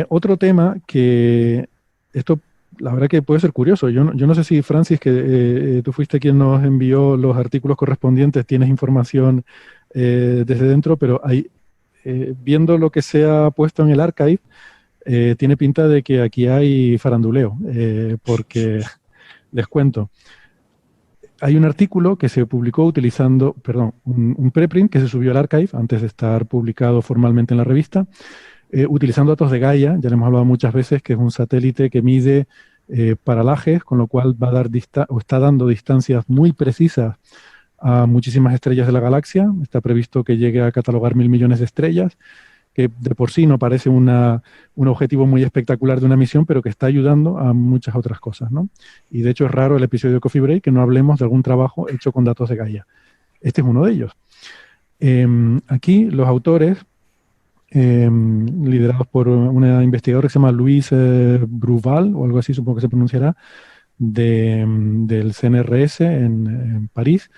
Otro tema que esto, la verdad que puede ser curioso. Yo no sé si, Francis, que tú fuiste quien nos envió los artículos correspondientes, tienes información desde dentro, pero viendo lo que se ha puesto en el archive, tiene pinta de que aquí hay faranduleo, porque les cuento. Hay un artículo que se publicó utilizando, perdón, un preprint que se subió al archive antes de estar publicado formalmente en la revista, utilizando datos de Gaia. Ya le hemos hablado muchas veces que es un satélite que mide paralajes, con lo cual va a dar o está dando distancias muy precisas a muchísimas estrellas de la galaxia. Está previsto que llegue a catalogar 1.000 millones de estrellas, que de por sí no parece un objetivo muy espectacular de una misión, pero que está ayudando a muchas otras cosas, ¿no? Y de hecho es raro el episodio de Coffee Break que no hablemos de algún trabajo hecho con datos de Gaia. Este es uno de ellos. Aquí los autores, liderados por una investigadora que se llama Louise Bruval, o algo así supongo que se pronunciará, del CNRS en París,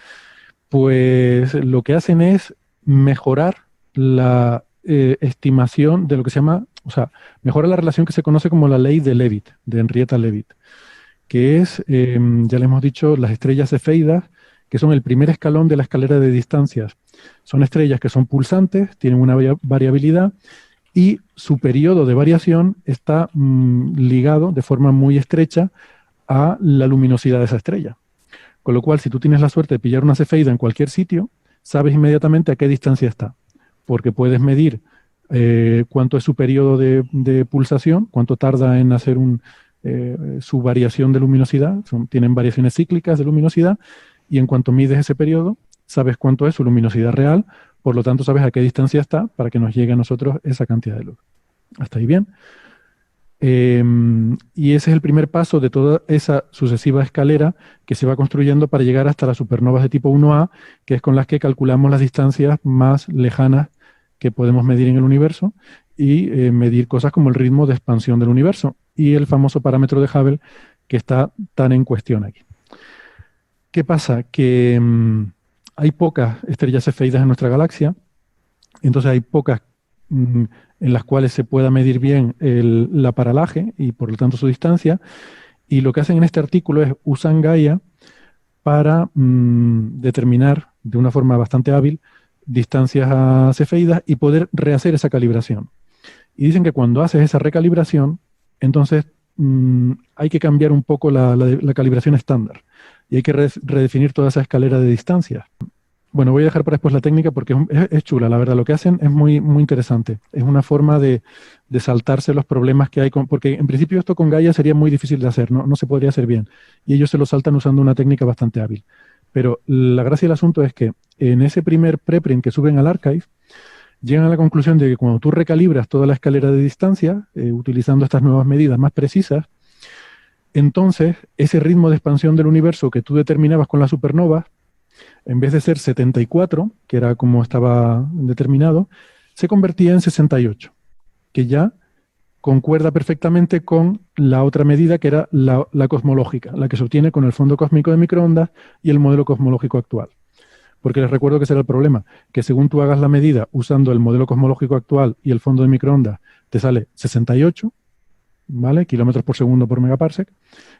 pues lo que hacen es mejorar la estimación de lo que se llama, o sea, mejora la relación que se conoce como la ley de Leavitt, de Henrietta Leavitt, que es, ya le hemos dicho, las estrellas cefeidas, que son el primer escalón de la escalera de distancias. Son estrellas que son pulsantes, tienen una variabilidad y su periodo de variación está ligado de forma muy estrecha a la luminosidad de esa estrella. Con lo cual, si tú tienes la suerte de pillar una cefeida en cualquier sitio, sabes inmediatamente a qué distancia está, porque puedes medir cuánto es su periodo de pulsación, cuánto tarda en hacer su variación de luminosidad. Tienen variaciones cíclicas de luminosidad, y en cuanto mides ese periodo, sabes cuánto es su luminosidad real, por lo tanto sabes a qué distancia está para que nos llegue a nosotros esa cantidad de luz. ¿Hasta ahí bien? Y ese es el primer paso de toda esa sucesiva escalera que se va construyendo para llegar hasta las supernovas de tipo 1A, que es con las que calculamos las distancias más lejanas que podemos medir en el universo y medir cosas como el ritmo de expansión del universo y el famoso parámetro de Hubble que está tan en cuestión aquí. ¿Qué pasa? Que hay pocas estrellas cefeidas en nuestra galaxia, entonces hay pocas en las cuales se pueda medir bien la paralaje y por lo tanto su distancia. Y lo que hacen en este artículo es usan Gaia para determinar de una forma bastante hábil distancias a cefeidas y poder rehacer esa calibración. Y dicen que cuando haces esa recalibración, entonces hay que cambiar un poco la calibración estándar y hay que redefinir toda esa escalera de distancias. Bueno, voy a dejar para después la técnica porque es chula, la verdad. Lo que hacen es muy, muy interesante. Es una forma de saltarse los problemas que hay, porque en principio esto con Gaia sería muy difícil de hacer, no se podría hacer bien. Y ellos se lo saltan usando una técnica bastante hábil. Pero la gracia del asunto es que en ese primer preprint que suben al archive, llegan a la conclusión de que cuando tú recalibras toda la escalera de distancia, utilizando estas nuevas medidas más precisas, entonces ese ritmo de expansión del universo que tú determinabas con las supernovas, en vez de ser 74, que era como estaba determinado, se convertía en 68, que ya concuerda perfectamente con la otra medida que era la cosmológica, la que se obtiene con el fondo cósmico de microondas y el modelo cosmológico actual. Porque les recuerdo que ese era el problema, que según tú hagas la medida usando el modelo cosmológico actual y el fondo de microondas, te sale 68, ¿vale? Kilómetros por segundo por megaparsec,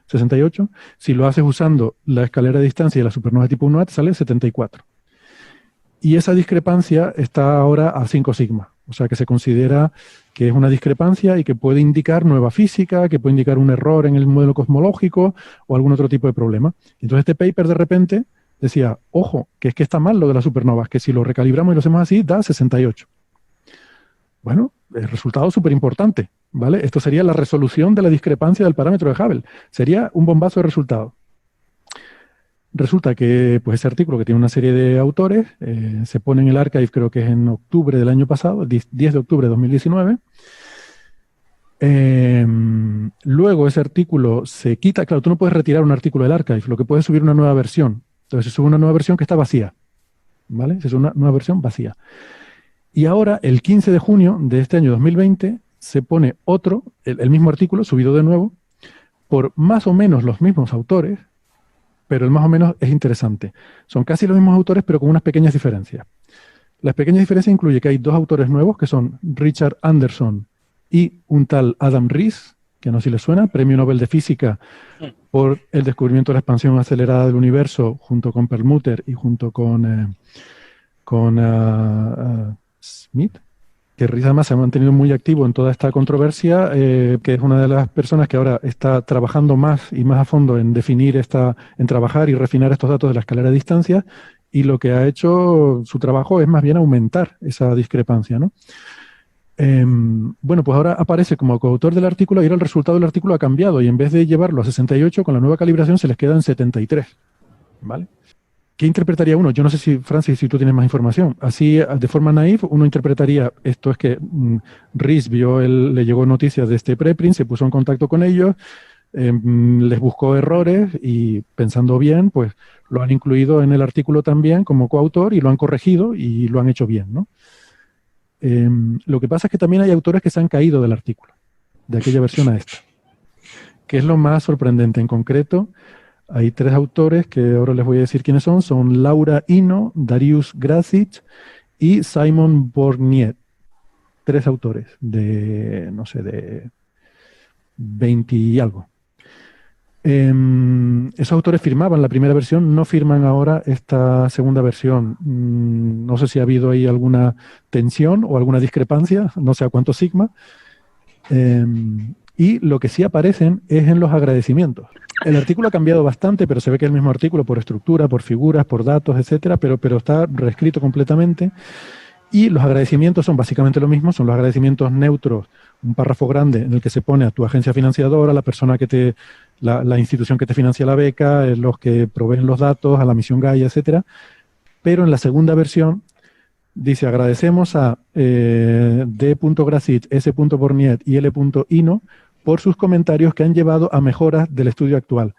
68. Si lo haces usando la escalera de distancia y la supernova de tipo 1A, te sale 74. Y esa discrepancia está ahora a 5 sigma. O sea que se considera que es una discrepancia y que puede indicar nueva física, que puede indicar un error en el modelo cosmológico o algún otro tipo de problema. Entonces este paper de repente decía, ojo, que es que está mal lo de las supernovas, que si lo recalibramos y lo hacemos así, da 68. Bueno, el resultado súper importante, ¿vale? Esto sería la resolución de la discrepancia del parámetro de Hubble. Sería un bombazo de resultado. Resulta que pues, ese artículo, que tiene una serie de autores, se pone en el archive, creo que es en octubre del año pasado, 10 de octubre de 2019. Luego ese artículo se quita. Claro, tú no puedes retirar un artículo del archive, lo que puedes es subir una nueva versión. Entonces se sube una nueva versión que está vacía, ¿vale? Se sube una nueva versión vacía. Y ahora, el 15 de junio de este año 2020, se pone otro, el mismo artículo, subido de nuevo, por más o menos los mismos autores, pero el más o menos es interesante. Son casi los mismos autores, pero con unas pequeñas diferencias. Las pequeñas diferencias incluyen que hay dos autores nuevos, que son Richard Anderson y un tal Adam Riess, que no sé si les suena, Premio Nobel de Física por el descubrimiento de la expansión acelerada del universo, junto con Perlmutter y junto con Smith, que Riess además se ha mantenido muy activo en toda esta controversia, que es una de las personas que ahora está trabajando más y más a fondo en definir en trabajar y refinar estos datos de la escalera de distancia, y lo que ha hecho su trabajo es más bien aumentar esa discrepancia, ¿no? Bueno, pues ahora aparece como coautor del artículo y ahora el resultado del artículo ha cambiado y en vez de llevarlo a 68, con la nueva calibración se les queda en 73, ¿vale? ¿Qué interpretaría uno? Yo no sé si, Francis, si tú tienes más información. Así, de forma naif, uno interpretaría, esto es que Riess le llegó noticias de este preprint, se puso en contacto con ellos, les buscó errores y, pensando bien, pues lo han incluido en el artículo también como coautor y lo han corregido y lo han hecho bien, ¿no? Lo que pasa es que también hay autores que se han caído del artículo, de aquella versión a esta, que es lo más sorprendente. En concreto, hay 3 autores que ahora les voy a decir quiénes son Laura Ino, Darius Gracic y Simon Borniet. 3 autores de, no sé, de 20 y algo. Esos autores firmaban la primera versión, no firman ahora esta segunda versión. No sé si ha habido ahí alguna tensión o alguna discrepancia, no sé a cuánto sigma. Y lo que sí aparecen es en los agradecimientos. El artículo ha cambiado bastante, pero se ve que es el mismo artículo por estructura, por figuras, por datos, etcétera, pero está reescrito completamente. Y los agradecimientos son básicamente lo mismo, son los agradecimientos neutros, un párrafo grande en el que se pone a tu agencia financiadora, la persona la institución que te financia la beca, los que proveen los datos, a la misión Gaia, etcétera. Pero en la segunda versión dice: agradecemos a D.Gracit, S.Borniet y L.Ino por sus comentarios que han llevado a mejoras del estudio actual.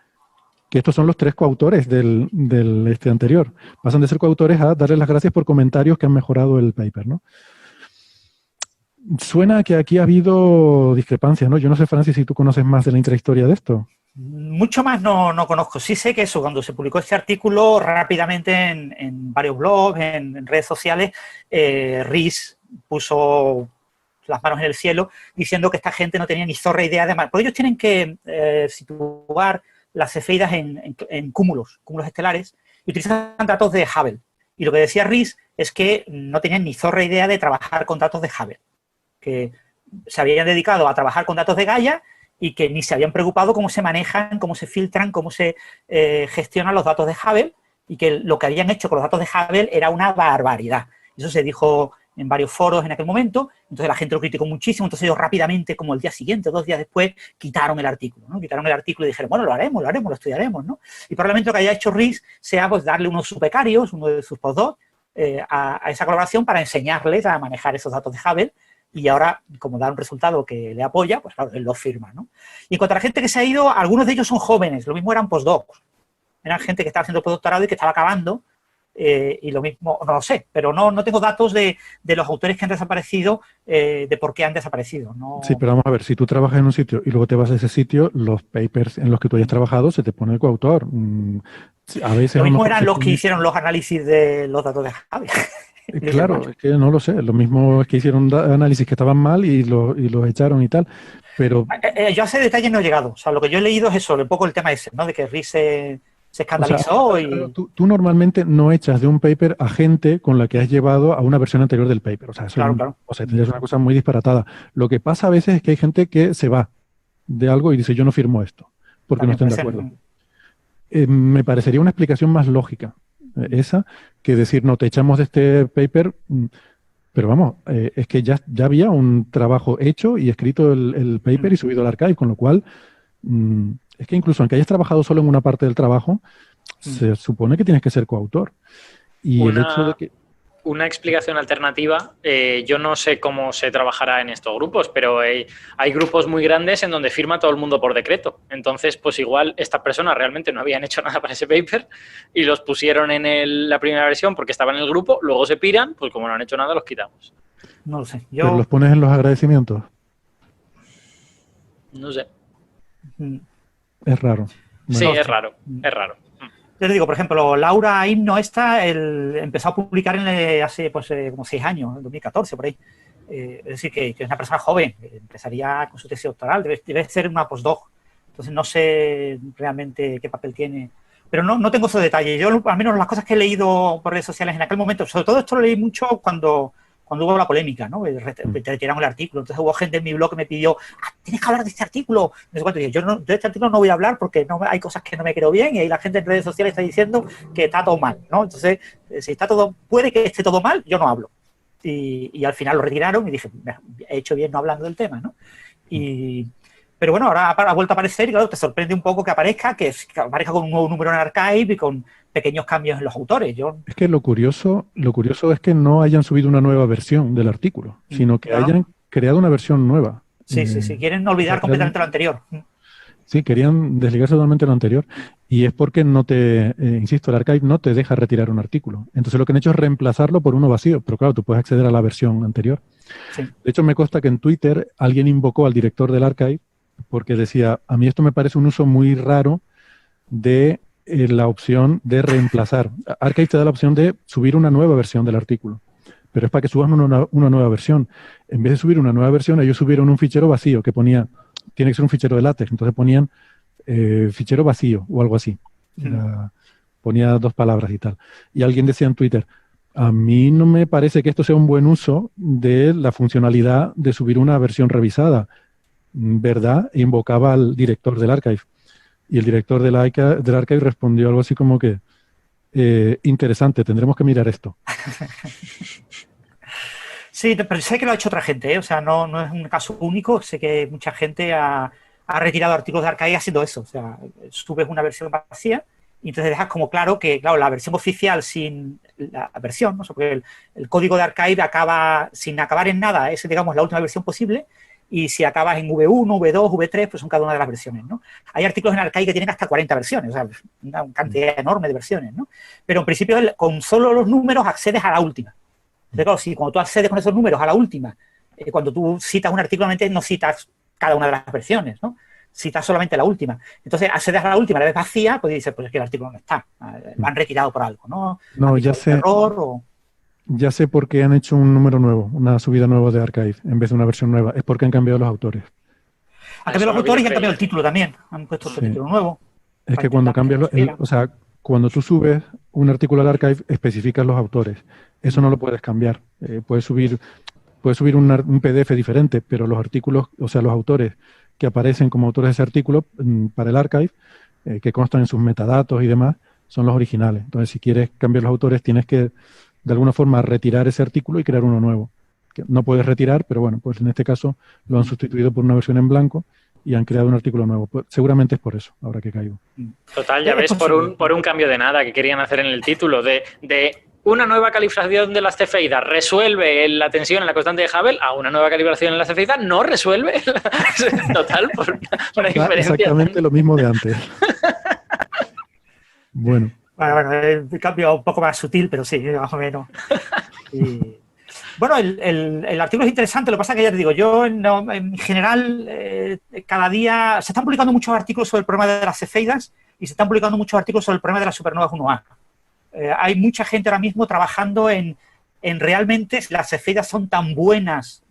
Que estos son los 3 coautores del anterior. Pasan de ser coautores a darles las gracias por comentarios que han mejorado el paper, ¿no? Suena que aquí ha habido discrepancias, ¿no? Yo no sé, Francis, si tú conoces más de la intrahistoria de esto. Mucho más no conozco. Sí sé que eso, cuando se publicó este artículo, rápidamente en varios blogs, en redes sociales, Riess puso las manos en el cielo diciendo que esta gente no tenía ni zorra idea de más. Porque ellos tienen que situar las cefeidas en cúmulos estelares, y utilizan datos de Hubble. Y lo que decía Riess es que no tenían ni zorra idea de trabajar con datos de Hubble, que se habían dedicado a trabajar con datos de Gaia y que ni se habían preocupado cómo se manejan, cómo se filtran, cómo se gestionan los datos de Hubble, y que lo que habían hecho con los datos de Hubble era una barbaridad. Eso se dijo en varios foros en aquel momento, entonces la gente lo criticó muchísimo, entonces ellos rápidamente, como el día siguiente o 2 días después, quitaron el artículo, ¿no? Quitaron el artículo y dijeron, bueno, lo haremos, lo estudiaremos, ¿no? Y probablemente lo que haya hecho Riess sea, pues, darle uno de sus becarios, uno de sus postdocs, a esa colaboración para enseñarles a manejar esos datos de Hubble, y ahora, como da un resultado que le apoya, pues claro, él lo firma, ¿no? Y en cuanto a la gente que se ha ido, algunos de ellos son jóvenes, lo mismo eran postdocs, eran gente que estaba haciendo postdoctorado y que estaba acabando, y lo mismo, no lo sé, pero no tengo datos de los autores que han desaparecido, de por qué han desaparecido. No... Sí, pero vamos a ver, si tú trabajas en un sitio y luego te vas a ese sitio, los papers en los que tú hayas trabajado se te pone el coautor. A veces lo a lo mismo mejor eran se los pone... que hicieron los análisis de los datos de Javi. Claro, es que no lo sé. Lo mismo es que hicieron análisis que estaban mal y los echaron y tal. Pero, yo a ese detalle no he llegado. O sea, lo que yo he leído es eso, un poco el tema ese, ¿no? De que Riess se o sea, escandalizó y... tú normalmente no echas de un paper a gente con la que has llevado a una versión anterior del paper. O sea, eso Claro. o sea, tendrías una cosa muy disparatada. Lo que pasa a veces es que hay gente que se va de algo y dice, yo no firmo esto, porque no estén de acuerdo. Me parecería una explicación más lógica esa, que decir, no, te echamos de este paper, pero vamos, es que ya había un trabajo hecho y escrito el paper y subido al archive, con lo cual, es que incluso aunque hayas trabajado solo en una parte del trabajo, se supone que tienes que ser coautor. Y el hecho de que... Una explicación alternativa, yo no sé cómo se trabajará en estos grupos, pero hay grupos muy grandes en donde firma todo el mundo por decreto. Entonces, pues igual estas personas realmente no habían hecho nada para ese paper y los pusieron en la primera versión porque estaban en el grupo, luego se piran, pues como no han hecho nada, los quitamos. No lo sé. ¿Pero los pones en los agradecimientos? No sé. Es raro. Sí, es raro. Yo te digo, por ejemplo, Laura Himno empezó a publicar hace pues, como 6 años, en 2014, por ahí. Es decir, que es una persona joven, empezaría con su tesis doctoral, debe ser una postdoc. Entonces no sé realmente qué papel tiene. Pero no tengo esos detalles. Yo, al menos las cosas que he leído por redes sociales en aquel momento, sobre todo esto lo leí mucho cuando hubo la polémica, ¿no? Retiraron el artículo. Entonces hubo gente en mi blog que me pidió, tienes que hablar de este artículo. No sé cuánto. Y dije, de este artículo no voy a hablar porque hay cosas que no me creo bien y ahí la gente en redes sociales está diciendo que está todo mal, ¿no? Entonces, si está todo, puede que esté todo mal, yo no hablo. Y al final lo retiraron y dije, he hecho bien no hablando del tema, ¿no? Pero bueno, ahora ha vuelto a aparecer y claro, te sorprende un poco que aparezca con un nuevo número en Archive y con pequeños cambios en los autores. Es que lo curioso es que no hayan subido una nueva versión del artículo, sino que hayan creado una versión nueva. Sí, quieren olvidar completamente lo anterior. Sí, querían desligarse totalmente de lo anterior. Y es porque insisto, el Archive no te deja retirar un artículo. Entonces lo que han hecho es reemplazarlo por uno vacío. Pero claro, tú puedes acceder a la versión anterior. Sí. De hecho, me consta que en Twitter alguien invocó al director del Archive porque decía, a mí esto me parece un uso muy raro de la opción de reemplazar. Archive te da la opción de subir una nueva versión del artículo, pero es para que subas una nueva versión. En vez de subir una nueva versión, ellos subieron un fichero vacío que ponía, tiene que ser un fichero de látex, entonces ponían fichero vacío o algo así. Ponía 2 palabras y tal. Y alguien decía en Twitter, a mí no me parece que esto sea un buen uso de la funcionalidad de subir una versión revisada, ¿verdad? E invocaba al director del Archive. Y el director del Archive respondió algo así como que, interesante, tendremos que mirar esto. Sí, pero sé que lo ha hecho otra gente, ¿eh? O sea, no es un caso único. Sé que mucha gente ha retirado artículos de Archive haciendo eso. O sea, subes una versión vacía y entonces dejas como claro que, claro, la versión oficial sin la versión, ¿no? O sea, porque el código de Archive acaba sin acabar en nada, es, digamos, la última versión posible. Y si acabas en V1, V2, V3, pues son cada una de las versiones, ¿no? Hay artículos en Archive que tienen hasta 40 versiones, o sea, una cantidad enorme de versiones, ¿no? Pero en principio, con solo los números accedes a la última. Entonces, claro, si cuando tú accedes con esos números a la última, cuando tú citas un artículo, no citas cada una de las versiones, ¿no? Citas solamente la última. Entonces, accedes a la última, la ves vacía, pues dices, pues es que el artículo no está. Lo han retirado por algo, ¿no? No, ya sé. Error o... Ya sé por qué han hecho un número nuevo, una subida nueva de Archive, en vez de una versión nueva. Es porque han cambiado los autores. Han cambiado los autores y han cambiado el título también. Han puesto otro título nuevo. Es que cuando cambias, o sea, cuando tú subes un artículo al Archive, especificas los autores. Eso no lo puedes cambiar. Puedes subir un PDF diferente, pero los artículos, o sea, los autores que aparecen como autores de ese artículo para el Archive, que constan en sus metadatos y demás, son los originales. Entonces, si quieres cambiar los autores, tienes que de alguna forma retirar ese artículo y crear uno nuevo. Que no puedes retirar, pero bueno, pues en este caso lo han sustituido por una versión en blanco y han creado un artículo nuevo. Pues seguramente es por eso, ahora que caigo. Total, ya ves, por un cambio de nada que querían hacer en el título, de una nueva calibración de las cefeidas resuelve la tensión en la constante de Hubble, a una nueva calibración en las cefeidas no resuelve. Total, por una diferencia. Exactamente lo mismo de antes. Bueno. Bueno, el cambio un poco más sutil, pero sí, más o menos. Y, bueno, el artículo es interesante, lo que pasa es que ya te digo, yo en general cada día se están publicando muchos artículos sobre el problema de las cefeidas y se están publicando muchos artículos sobre el problema de las supernovas 1A. Hay mucha gente ahora mismo trabajando en realmente si las cefeidas son tan buenas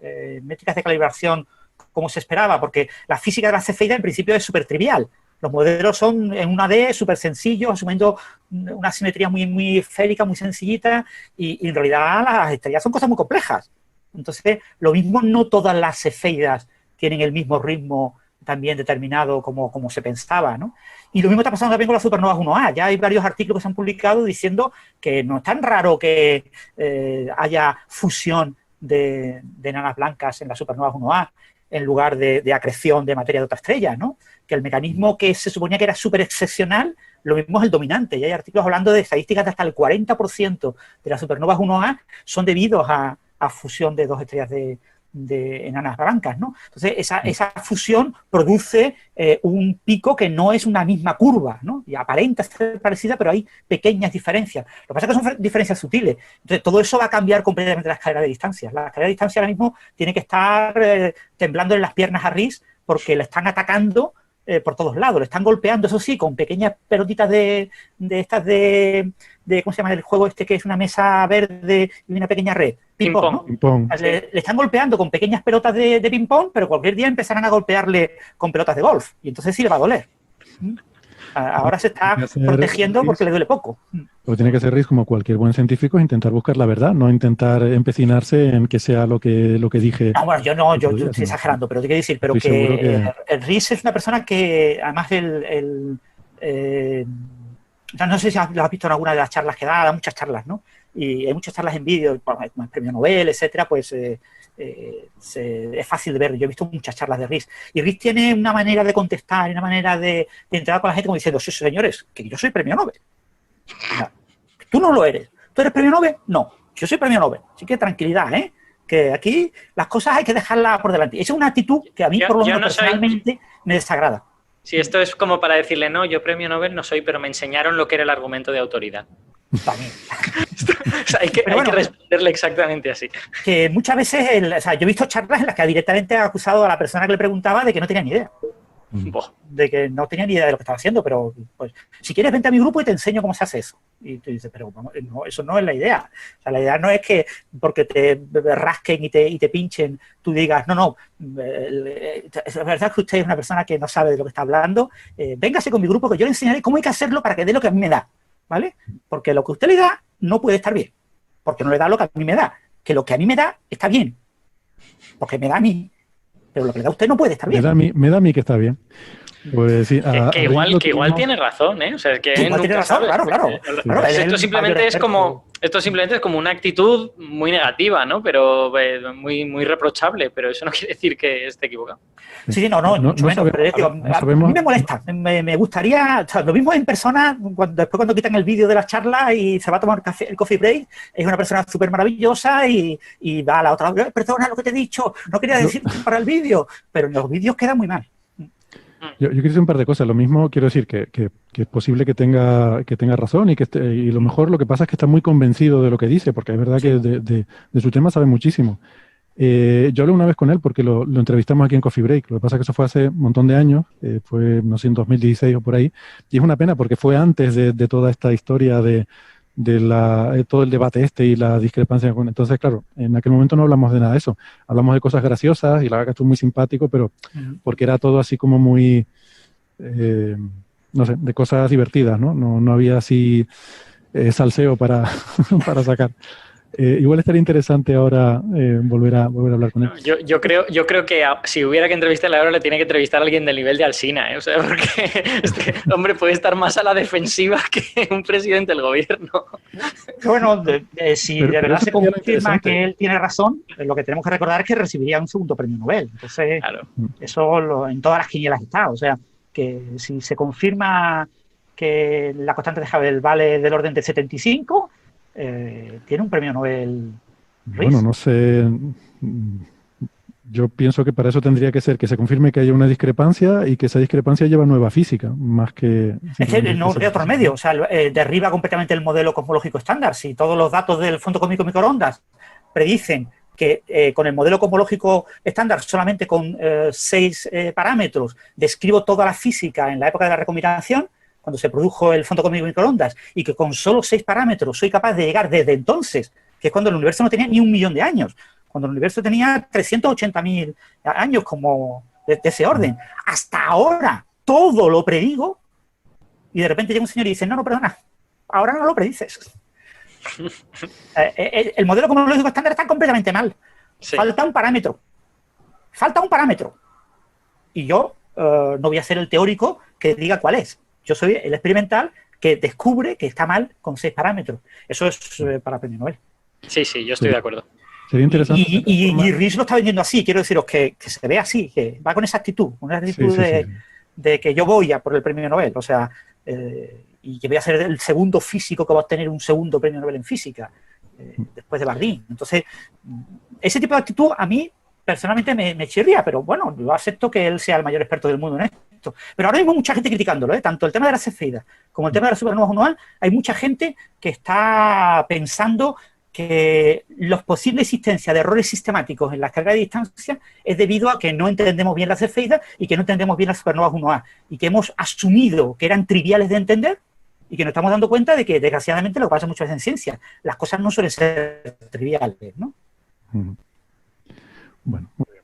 métricas de calibración como se esperaba, porque la física de las cefeidas en principio es súper trivial. Los modelos son en una D súper sencillos, asumiendo una simetría muy, muy esférica, muy sencillita, y en realidad las estrellas son cosas muy complejas. Entonces, lo mismo, no todas las cefeidas tienen el mismo ritmo también determinado como se pensaba, ¿no? Y lo mismo está pasando también con las supernovas 1A. Ya hay varios artículos que se han publicado diciendo que no es tan raro que haya fusión de enanas blancas en las supernovas 1A en lugar de acreción de materia de otra estrella, ¿no? Que el mecanismo que se suponía que era súper excepcional, lo mismo es el dominante. Y hay artículos hablando de estadísticas de hasta el 40% de las supernovas 1A son debidos a fusión de 2 estrellas de enanas blancas, ¿no? Entonces, esa fusión produce un pico que no es una misma curva, ¿no? Y aparenta ser parecida, pero hay pequeñas diferencias. Lo que pasa es que son diferencias sutiles. Entonces, todo eso va a cambiar completamente la escalera de distancias. La escalera de distancia ahora mismo tiene que estar temblando en las piernas a Riss porque le están atacando por todos lados. Le están golpeando, eso sí, con pequeñas pelotitas de estas de ¿cómo se llama el juego este que es una mesa verde y una pequeña red? Ping-pong, ¿no? Ping-pong. Le están golpeando con pequeñas pelotas de ping-pong, pero cualquier día empezarán a golpearle con pelotas de golf. Y entonces sí le va a doler. Ahora se está protegiendo porque le duele poco. Lo que tiene que hacer Riz, como cualquier buen científico, es intentar buscar la verdad, no intentar empecinarse en que sea lo que dije. No, bueno, yo estoy exagerando, pero te quiero decir, pero que el Riz es una persona que, además, no sé si lo has visto en alguna de las charlas que da muchas charlas, ¿no? Y hay muchas charlas en vídeo, como el premio Nobel, etcétera, pues es fácil de ver. Yo he visto muchas charlas de Riz. Y Riz tiene una manera de contestar, una manera de entrar con la gente como diciendo, sí, señores, que yo soy premio Nobel. No, tú no lo eres. ¿Tú eres premio Nobel? No, yo soy premio Nobel. Así que tranquilidad, ¿eh? Que aquí las cosas hay que dejarlas por delante. Esa es una actitud que a mí, por lo menos personalmente, me desagrada. Sí, esto es como para decirle, no, yo premio Nobel no soy, pero me enseñaron lo que era el argumento de autoridad. También. O sea, hay que responderle exactamente así. Que muchas veces, yo he visto charlas en las que directamente ha acusado a la persona que le preguntaba de que no tenía ni idea. De que no tenía ni idea de lo que estaba haciendo, pero pues si quieres vente a mi grupo y te enseño cómo se hace eso. Y tú dices, pero no, eso no es la idea. O sea, la idea no es que porque te rasquen y te pinchen, tú digas, no, es verdad que usted es una persona que no sabe de lo que está hablando, véngase con mi grupo que yo le enseñaré cómo hay que hacerlo para que dé lo que a mí me da, ¿vale? Porque lo que usted le da no puede estar bien, porque no le da lo que a mí me da, que lo que a mí me da está bien, porque me da a mí. Pero lo que le da a usted no puede estar bien. Me da a mí que está bien. Pues sí, que igual tiene razón, ¿eh? O sea, es que igual tiene razón, claro. Esto simplemente es como una actitud muy negativa, ¿no? Pero muy reprochable, pero eso no quiere decir que esté equivocado. Sí, no, mucho menos. Pero a mí me molesta. Me gustaría, o sea, lo mismo en persona, después cuando quitan el vídeo de las charlas y se va a tomar el coffee break, es una persona súper maravillosa y va a la otra, perdona lo que te he dicho, no quería decir para el vídeo, pero en los vídeos queda muy mal. Yo quiero decir un par de cosas. Lo mismo quiero decir que es posible que tenga razón y lo mejor lo que pasa es que está muy convencido de lo que dice, porque es verdad que de su tema sabe muchísimo. Yo hablé una vez con él porque lo entrevistamos aquí en Coffee Break. Lo que pasa es que eso fue hace un montón de años, fue no sé, en 2016 o por ahí, y es una pena porque fue antes de toda esta historia de todo el debate y la discrepancia. Entonces, claro, en aquel momento no hablamos de nada de eso. Hablamos de cosas graciosas y la verdad que estuvo muy simpático, pero porque era todo así como muy, no sé, de cosas divertidas, ¿no? No había así salseo para sacar. Igual estaría interesante ahora volver a hablar con él. Yo creo que si hubiera que entrevistarle ahora le tiene que entrevistar a alguien del nivel de Alsina, ¿eh? O sea, porque este hombre puede estar más a la defensiva que un presidente del gobierno. Bueno, si de verdad se confirma que él tiene razón, lo que tenemos que recordar es que recibiría un segundo premio Nobel. Entonces, claro, eso en todas las quinielas está. O sea, que si se confirma que la constante de Hubble vale del orden de 75, tiene un premio Nobel. Bueno, no sé. Yo pienso que para eso tendría que ser que se confirme que haya una discrepancia y que esa discrepancia lleva nueva física, más que... Es que no hay otro medio, o sea, derriba completamente el modelo cosmológico estándar. Si todos los datos del fondo cósmico microondas predicen que con el modelo cosmológico estándar, solamente con 6 parámetros, describo toda la física en la época de la recombinación, cuando se produjo el fondo cósmico microondas, y que con solo 6 parámetros soy capaz de llegar desde entonces, que es cuando el universo no tenía ni 1 millón de años, cuando el universo tenía 380.000 años, como de ese orden. Hasta ahora todo lo predigo, y de repente llega un señor y dice, no, perdona, ahora no lo predices. El modelo cosmológico estándar está completamente mal. Sí. Falta un parámetro. Y yo no voy a ser el teórico que diga cuál es. Yo soy el experimental que descubre que está mal con 6 parámetros. Eso es para premio Nobel. Sí, yo estoy de acuerdo. Sería interesante. Y Riz lo está vendiendo así. Quiero deciros que se ve así, que va con esa actitud. Una actitud de que yo voy a por el premio Nobel. O sea, y que voy a ser el segundo físico que va a obtener un segundo premio Nobel en física, después de Bardeen. Entonces, ese tipo de actitud a mí personalmente me chirría, pero bueno, yo acepto que él sea el mayor experto del mundo en esto. Pero ahora mismo hay mucha gente criticándolo, ¿eh? Tanto el tema de las cefeidas como el tema de las supernovas anuales, hay mucha gente que está pensando que la posible existencia de errores sistemáticos en las cargas de distancia es debido a que no entendemos bien las cefeidas y que no entendemos bien las supernovas 1A y que hemos asumido que eran triviales de entender y que nos estamos dando cuenta de que, desgraciadamente, lo que pasa muchas veces en ciencia, las cosas no suelen ser triviales, ¿no? Bueno, muy bien.